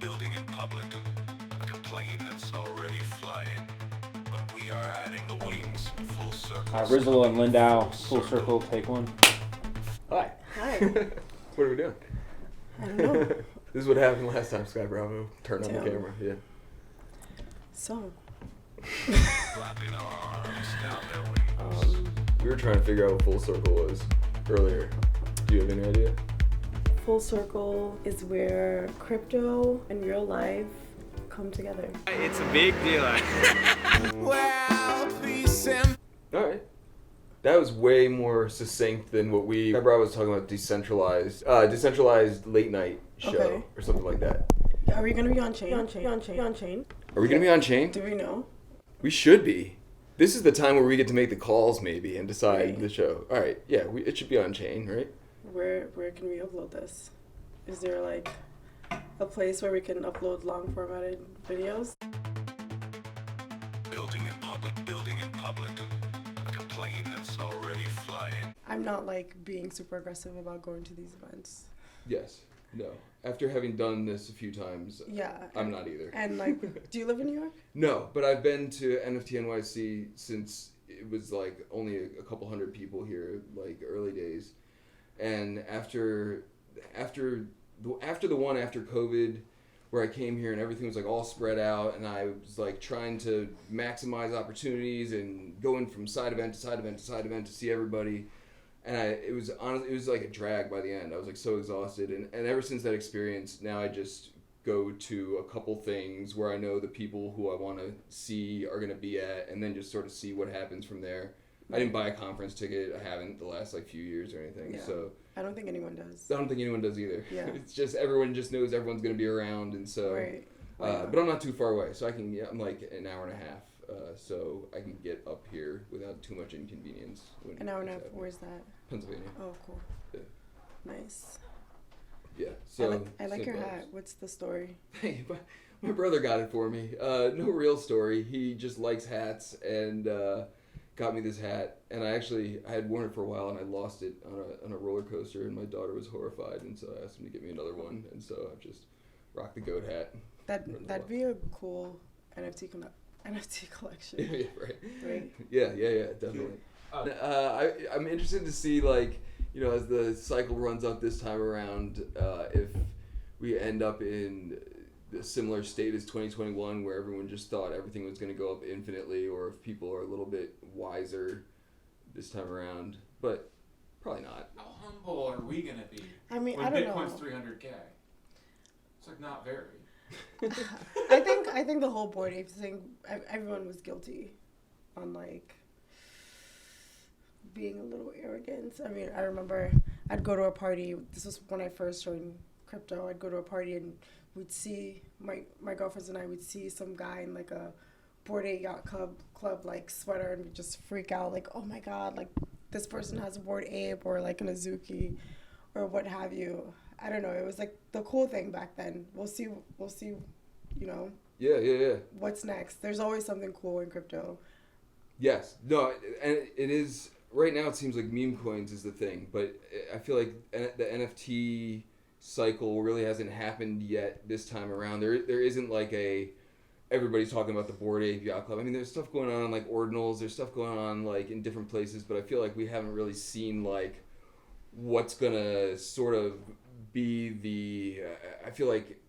building in public, a plane that's already flying. But we are adding the wings full circle. Rizzle and Lindao, full circle, take one. Hi. Hi. What are we doing? I don't know. This is what happened last time Sky Bravo turned on the camera. Yeah. So, Flapping our arms down their wings. We were trying to figure out what full circle was earlier. Do you have any idea? full circle is where crypto and real life come together. It's a big deal. All right. That was way more succinct than what Sky Bravo was talking about decentralized late night show Okay. or something like that. Are we gonna be on chain? On chain? Are we going to be on chain? Do we know? We should be. This is the time where we get to make the calls maybe and decide Right. the show. All right. Yeah, it should be on chain, right? Where can we upload this? Is there like a place where we can upload long formatted videos? Building in public, a plane that's already flying. I'm not like being super aggressive about going to these events. Yes. No. After having done this a few times, Yeah. I'm not either. And like, do you live in New York? No, but I've been to NFT NYC since it was like only a couple hundred people here, like early days. And after the one after COVID, where I came here and everything was like all spread out, and I was like trying to maximize opportunities and going from side event to side event to side event to see everybody. And it was like a drag by the end. I was like so exhausted, and ever since that experience, now I just go to a couple things where I know the people who I want to see are going to be at, and then just sort of see what happens from there. I didn't buy a conference ticket. I haven't the last like few years or anything. Yeah. So I don't think anyone does. I don't think anyone does either. Yeah. It's just everyone just knows everyone's going to be around, and so. Right. But I'm not too far away, so I'm like an hour and a half. So I can get up here without too much inconvenience. An hour and a half. Where's that? Pennsylvania. Oh, cool. Yeah. Nice. Yeah. So I like so your close. hat. What's the story? Hey, my brother got it for me. No real story. He just likes hats and got me this hat. And I had worn it for a while and I lost it on a roller coaster, and my daughter was horrified, and so I asked him to get me another one, and so I've just rocked the goat hat. That'd be a cool NFT collection. Yeah, right. Right. Yeah, definitely. I'm interested to see, like, as the cycle runs up this time around, if we end up in a similar state as 2021, where everyone just thought everything was going to go up infinitely, or if people are a little bit wiser this time around. But probably not. How humble are we gonna be? I mean, when I don't Bitcoin's know. 300K. It's like not very. I think the whole Bored Ape thing, everyone was guilty on like being a little arrogant. I mean, I remember I'd go to a party. This was when I first joined crypto. I'd go to a party and we'd see my girlfriends and I would see some guy in like a Bored Ape Yacht Club like sweater, and we'd just freak out like, oh my god, like this person has a Bored Ape or like an Azuki or what have you. I don't know. It was like the cool thing back then. We'll see. Yeah. What's next? There's always something cool in crypto. Yes. No, and it is, right now it seems like meme coins is the thing, but I feel like the NFT cycle really hasn't happened yet this time around. There isn't like everybody's talking about the Bored Ape Yacht Club. I mean, there's stuff going on like Ordinals, there's stuff going on like in different places, but I feel like we haven't really seen like what's gonna sort of be I feel like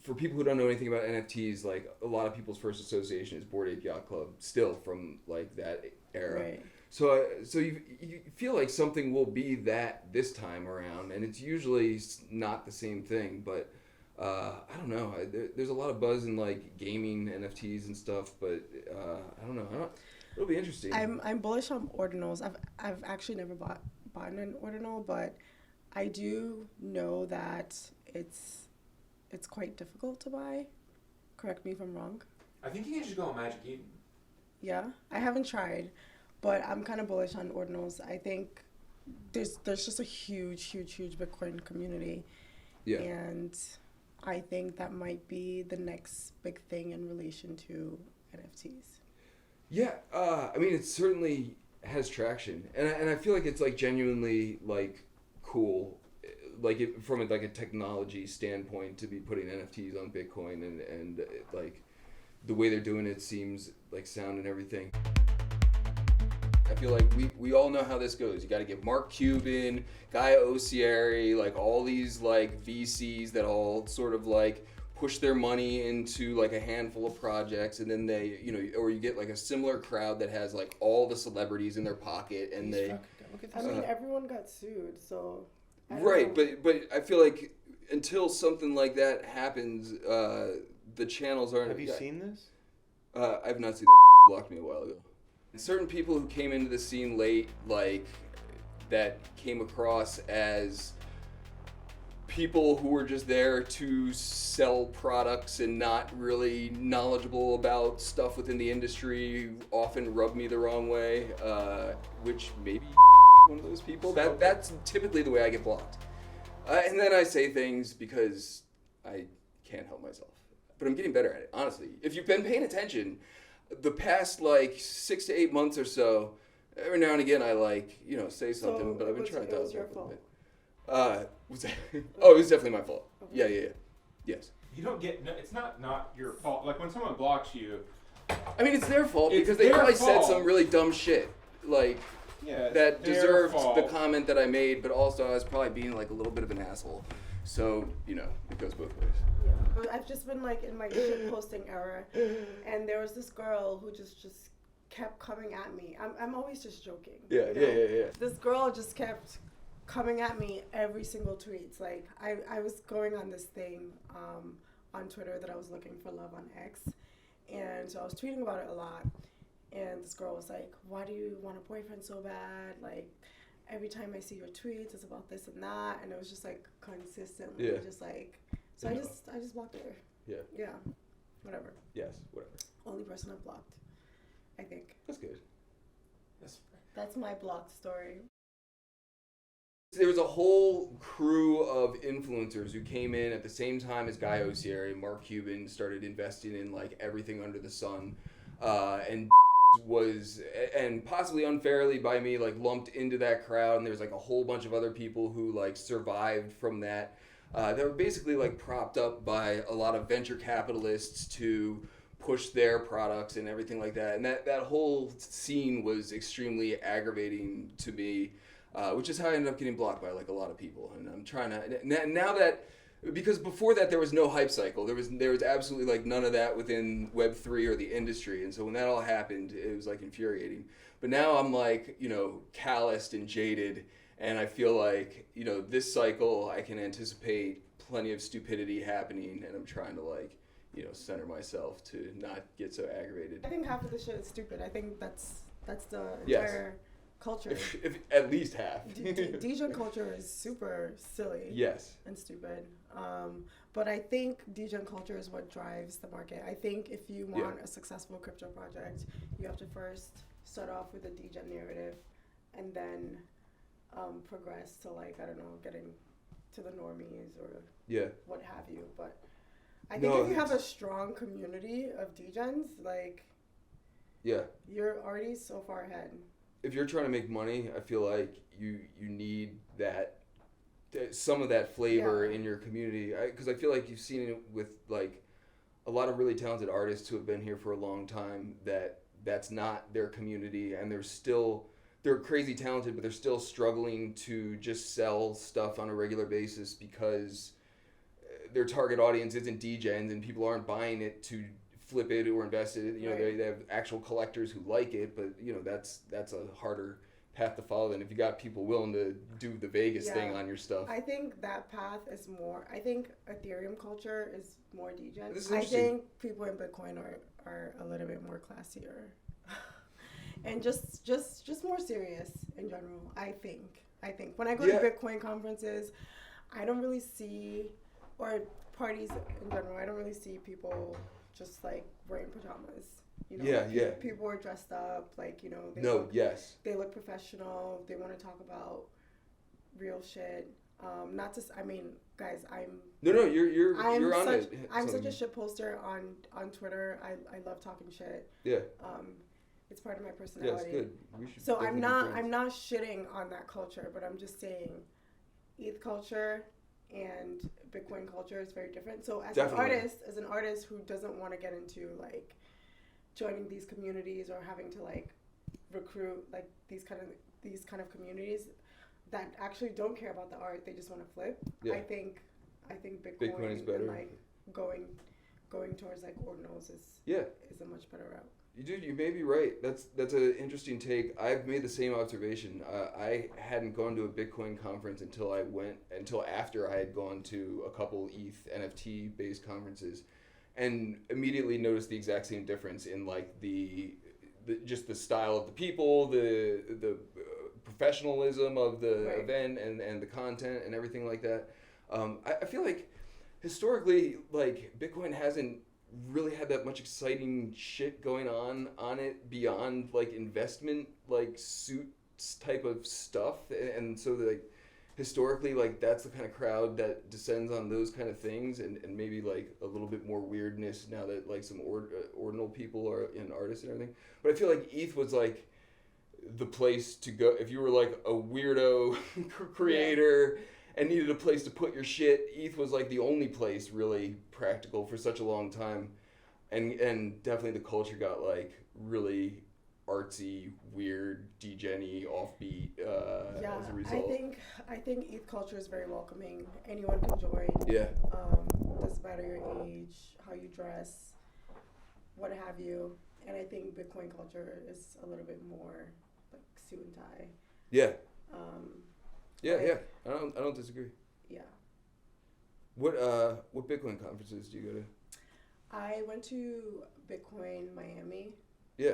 for people who don't know anything about NFTs, like a lot of people's first association is Bored Ape Yacht Club, still from like that era. Right. So you feel like something will be that this time around, and it's usually not the same thing. But I don't know. There's a lot of buzz in like gaming NFTs and stuff, but I don't know. It'll be interesting. I'm bullish on Ordinals. I've actually never bought an Ordinal, but I do know that it's quite difficult to buy. Correct me if I'm wrong. I think you can just go on Magic Eden. Yeah, I haven't tried, but I'm kind of bullish on Ordinals. I think there's just a huge Bitcoin community. Yeah. And I think that might be the next big thing in relation to NFTs. Yeah, I mean, it certainly has traction, and I feel like it's like genuinely like cool. like from like a technology standpoint to be putting NFTs on Bitcoin and like the way they're doing it seems like sound and everything. I feel like we all know how this goes. You got to get Mark Cuban, Guy Osieri, like all these like VCs that all sort of like push their money into like a handful of projects, and then they, you know, or you get like a similar crowd that has like all the celebrities in their pocket, and they. I mean, everyone got sued, so. I don't Right, know. but I feel like until something like that happens, the channels aren't. Have you seen this? I've not seen that. Blocked me a while ago. Certain people who came into the scene late, like that came across as people who were just there to sell products and not really knowledgeable about stuff within the industry, often rub me the wrong way, which maybe one of those people. That's typically the way I get blocked. And then I say things because I can't help myself. But I'm getting better at it, honestly. If you've been paying attention, the past like 6 to 8 months or so, every now and again I like, you know, say something, but I've been trying to dial it your back a little fault. bit. Was that? Oh, it was definitely my fault. Okay. Yeah. Yes. You don't get. No, it's not your fault. Like when someone blocks you. I mean, it's their fault It's because they their probably said fault. some really dumb shit, like Yeah. it's that their deserved fault. the comment that I made, but also I was probably being like a little bit of an asshole. So, you know, it goes both ways. Yeah, but I've just been like in my shit posting era, and there was this girl who just kept coming at me. I'm always just joking. Yeah. This girl just kept coming at me every single tweet. It's like I was going on this thing on Twitter that I was looking for love on X, and so I was tweeting about it a lot. And this girl was like, "Why do you want a boyfriend so bad? Like, every time I see your tweets, it's about this and that." And it was just like consistently, just like. So I just blocked her. Yeah. Yeah. Whatever. Yes. Whatever. Only person I've blocked, I think. That's good. That's my blocked story. There was a whole crew of influencers who came in at the same time as Guy Osieri and Mark Cuban started investing in like everything under the sun, and was, and possibly unfairly by me, like lumped into that crowd. And there was like a whole bunch of other people who like survived from that. They were basically like propped up by a lot of venture capitalists to push their products and everything like that. And that whole scene was extremely aggravating to me, which is how I ended up getting blocked by like a lot of people. And I'm trying to, now that, because before that there was no hype cycle. There was absolutely like none of that within Web3 or the industry. And so when that all happened, it was like infuriating. But now I'm like, you know, calloused and jaded. And I feel like, you know, this cycle I can anticipate plenty of stupidity happening, and I'm trying to like, you know, center myself to not get so aggravated. I think half of the shit is stupid. I think that's the Yes. entire culture. If at least half. DJ culture is super silly. Yes. And stupid. But I think DJ culture is what drives the market. I think if you want a successful crypto project, you have to first start off with a DJ narrative, and then progress to like, I don't know, getting to the normies or what have you. But I think if you have a strong community of DJs, like you're already so far ahead. If you're trying to make money, I feel like you need that some of that flavor in your community, because I feel like you've seen it with like a lot of really talented artists who have been here for a long time that's not their community, and they're crazy talented, but they're still struggling to just sell stuff on a regular basis because their target audience isn't DJs and people aren't buying it to flip it or invest it. You know, they have actual collectors who like it, but you know, that's a harder path to follow than if you got people willing to do the Vegas thing on your stuff. I think that path is more, I think Ethereum culture is more DJs. I interesting. think people in Bitcoin are a little bit more classier. And just more serious in general, I think. When I go to Bitcoin conferences, I don't really see, or parties in general, I don't really see people just like wearing pajamas. You know, people are dressed up, like, you know, they look professional, they want to talk about real shit. Not just, I mean, guys, you're on it. I'm such a shit poster on Twitter. I love talking shit. Yeah. It's part of my personality. Yes, good. We should So definitely I'm be not friends. I'm not shitting on that culture, but I'm just saying ETH culture and Bitcoin culture is very different. So Definitely. as an artist who doesn't want to get into like joining these communities or having to like recruit like these kind of communities that actually don't care about the art, they just want to flip. Yeah. I think Bitcoin Bitcoin is better. and like going towards like Ordinals is a much better route. Dude, you may be right. That's an interesting take. I've made the same observation. I hadn't gone to a Bitcoin conference until after I had gone to a couple ETH NFT based conferences, and immediately noticed the exact same difference in like the just the style of the people, the professionalism of the Right. event, and the content and everything like that. I feel like historically, like Bitcoin hasn't really had that much exciting shit going on it beyond like investment like suits type of stuff, and so like historically like that's the kind of crowd that descends on those kind of things, and maybe like a little bit more weirdness now that like some ordinal people are in artists and everything. But I feel like ETH was like the place to go if you were like a weirdo creator and needed a place to put your shit. ETH was like the only place really practical for such a long time, and definitely the culture got like really artsy, weird, degen-y, offbeat as a result. I think ETH culture is very welcoming. Anyone can join. Yeah. Doesn't matter your age, how you dress, what have you. And I think Bitcoin culture is a little bit more like suit and tie. Yeah. Yeah, like- yeah. I don't disagree. Yeah. What Bitcoin conferences do you go to? I went to Bitcoin Miami. Yeah.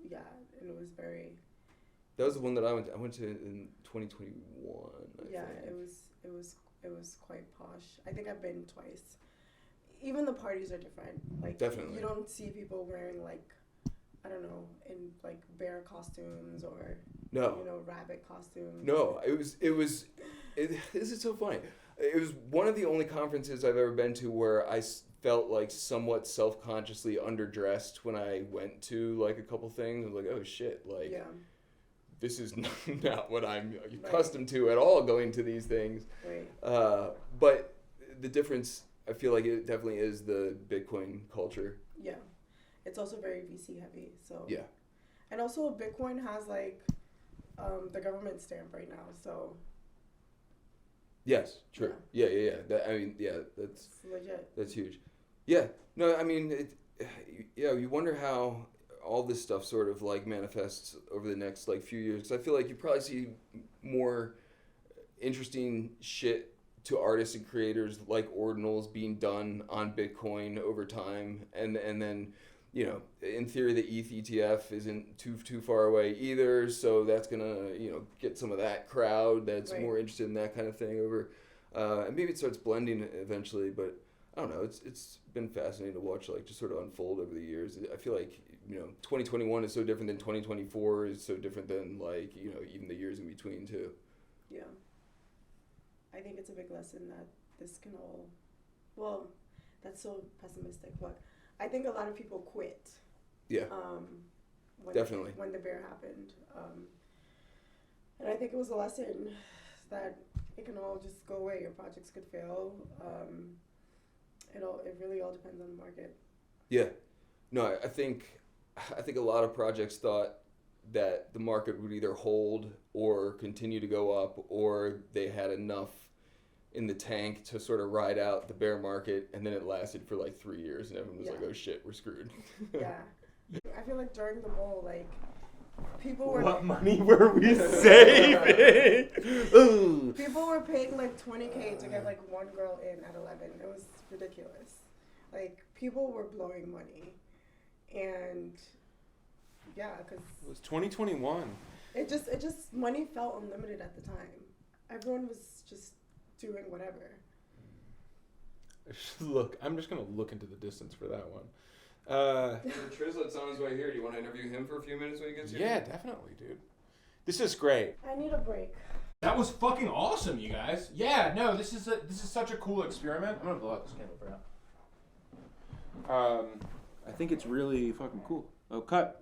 Yeah, and it was very. That was the one that I went to in 2021. Yeah, think. it was quite posh. I think I've been twice. Even the parties are different. Like Definitely. you don't see people wearing like, I don't know, in like bear costumes or No. rabbit costumes. No, this is so funny. It was one of the only conferences I've ever been to where I felt like somewhat self-consciously underdressed when I went to like a couple things. I was like, oh shit, like Yeah. this is not what I'm accustomed to at all going to these things. Right. But the difference, I feel like it definitely is the Bitcoin culture. Yeah. It's also very VC heavy. So. Yeah. And also Bitcoin has like the government stamp right now. So. Yes, true. Yeah. That's It's legit. That's huge. Yeah. No, I mean, you wonder how all this stuff sort of like manifests over the next like few years. 'Cause I feel like you probably see more interesting shit to artists and creators like Ordinals being done on Bitcoin over time, and then in theory the ETH ETF isn't too far away either, so that's gonna get some of that crowd that's Right. more interested in that kind of thing over, and maybe it starts blending eventually. But I don't know. It's been fascinating to watch like just sort of unfold over the years. I feel like 2021 is so different than 2024 is so different than like even the years in between too. Yeah. I think it's a big lesson that this can all. Well, that's so pessimistic, but I think a lot of people quit. Yeah. Definitely. When the bear happened, and I think it was a lesson that it can all just go away. Your projects could fail. It really all depends on the market. Yeah. No, I think a lot of projects thought that the market would either hold or continue to go up, or they had enough in the tank to sort of ride out the bear market, and then it lasted for like 3 years, and everyone was like, "Oh shit, we're screwed." Yeah. I feel like during the bull, like people were What money were we saving? Ooh. people were paying like $20K to get like one girl in at 11. It was ridiculous. Like people were blowing money, and yeah, because It was 2021. it just money felt unlimited at the time. Everyone was just doing whatever. Look, I'm just gonna look into the distance for that one. Trizlet's on his way here. Do you want to interview him for a few minutes when he gets here? Yeah, definitely, dude. This is great. I need a break. That was fucking awesome, you guys. Yeah, no, this is such a cool experiment. I'm gonna blow out this candle for now. I think it's really fucking cool. Oh, cut.